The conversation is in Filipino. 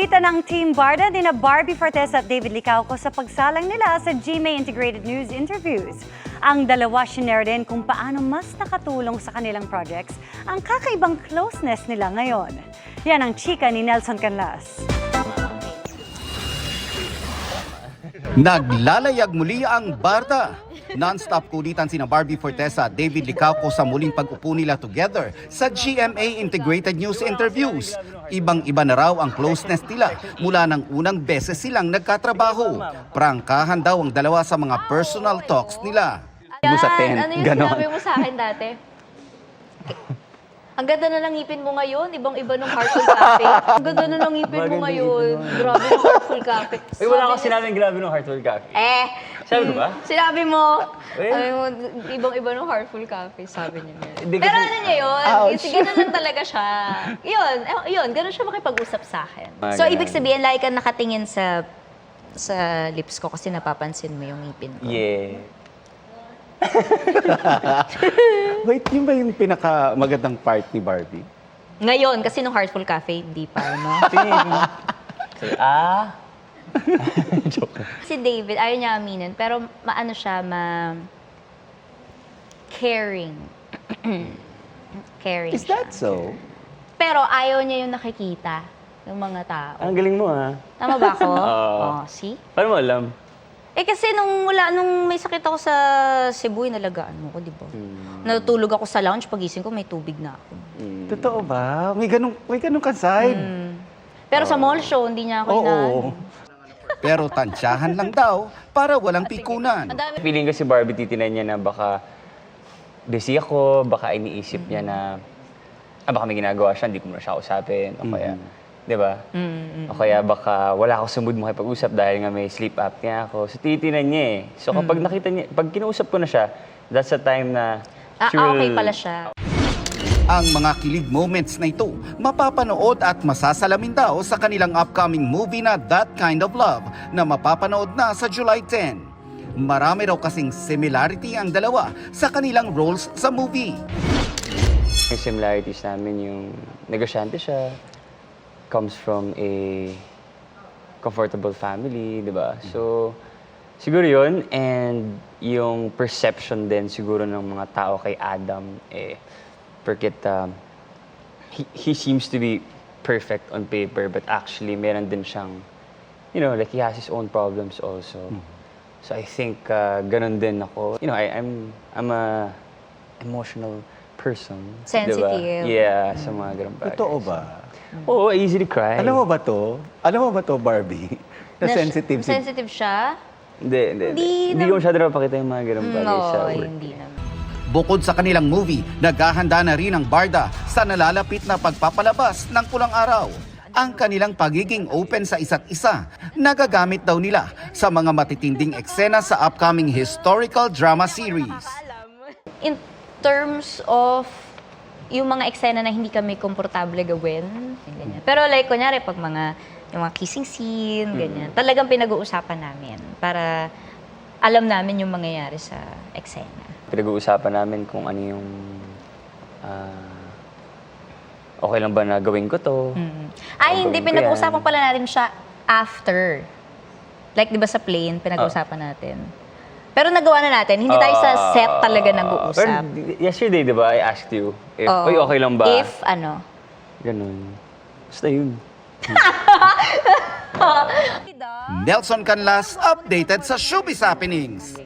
Napilitan ng Team Barda ni na Barbie Fortesa at David Licauco sa pagsalang nila sa GMA Integrated News interviews. Ang dalawa shinare din kung paano mas nakatulong sa kanilang projects ang kakaibang closeness nila ngayon. Yan ang chika ni Nelson Canlas. Naglalayag muli ang Barda. Non-stop kulitan sina Barbie Fortesa at David Licauco sa muling pag-upo nila together sa GMA Integrated News interviews. Ibang-iba na raw ang closeness nila mula ng unang beses silang nagkatrabaho. Prangkahan daw ang dalawa sa mga personal talks nila. Yan, sa tent, ano yung ganon. sinabi mo sa akin dati? Ang ganda na lang ngipin mo ngayon, ibang-iba ng Heartful Cafe. Ang ganda na lang ngipin mo ngayon, grabe ng Heartful Cafe. Uy, wala akong sinabing grabe ng Heartful Cafe. Sabi ko ba? Sinabi mo, Eh? ibang-iba ng Heartful Cafe, sabi niya. Hindi Pero kasi- ano niya yun, Ouch. ganun lang talaga siya. Yun, ganun siya makipag-usap sa akin. So, Ganun. ibig sabihin, like ka nakatingin sa lips ko kasi napapansin mo yung ngipin ko. Yeah. Wait, yun ba yung pinakamagandang part ni Barbie? Ngayon, kasi nung Heartful Cafe, hindi pa, no? Si David, ayaw niya aminin, pero maano siya, caring. Caring Is that siya. so? Pero ayaw niya yung nakikita ng mga tao. Ang galing mo, ha? Tama ba ako? Oo. See? Paano mo alam? Kasi nung may sakit ako sa Cebu, nalagaan mo ko, di ba? Natutulog ako sa lounge, pagising ko, may tubig na ako. Totoo ba? May ganong kaside. Pero sa mall show, hindi niya ako Oo. inaano. Pero tansyahan lang daw para walang pikunan. Ang dami. Feeling ko si Barbie titinan niya na baka busy ako, baka iniisip niya na baka may ginagawa siya, hindi ko na siya usapin, o kaya, di ba? O kaya baka wala ako sa mood makipag-usap dahil nga may sleep apnea ako. So titinan niya eh. So kapag nakita niya, pag kinausap ko na siya, that's the time na Okay pala siya. Ang mga kilig moments na ito mapapanood at masasalamin daw sa kanilang upcoming movie na That Kind of Love na mapapanood na sa July 10. Marami raw kasing similarity ang dalawa sa kanilang roles sa movie. Yung similarities namin, yung negosyante siya, comes from a comfortable family, di ba? So, siguro yun. And yung perception din siguro ng mga tao kay Adam, porque he seems to be perfect on paper, but actually meron din siyang, like he has his own problems also. So I think ganun din ako. I'm a emotional person. Sensitive. Diba? Yeah, sa mga ganun bagay. Totoo ba? Oo, I easily cry. Alam mo ba to, Barbie? Na sensitive si... Sensitive siya? Hindi ko masyado napakita yung mga ganun bagay sa No, work. hindi naman. Bukod sa kanilang movie, naghahanda na rin ang Barda sa nalalapit na pagpapalabas ng Pulang Araw. Ang kanilang pagiging open sa isa't isa, nagagamit daw nila sa mga matitinding eksena sa upcoming historical drama series. In terms of yung mga eksena na hindi kami komportable gawin, ganyan. Pero like, kunyari, pag yung mga kissing scene, ganyan, talagang pinag-uusapan namin para alam namin yung mangyayari sa eksena. Pinag-uusapan namin kung ano yung okay lang ba na gawin ko to. Ay, O hindi. gawin ko Pinag-uusapan yan. pala natin siya after. Like, di ba sa plane, pinag-uusapan natin. Pero nagawa na natin. Hindi tayo sa set talaga nag-uusap. Pero yesterday, di ba, I asked you if, Oo. "Uy, okay lang ba?" If, ano. Ganun. Basta yun. Nelson Canlas, updated sa Showbiz Happenings.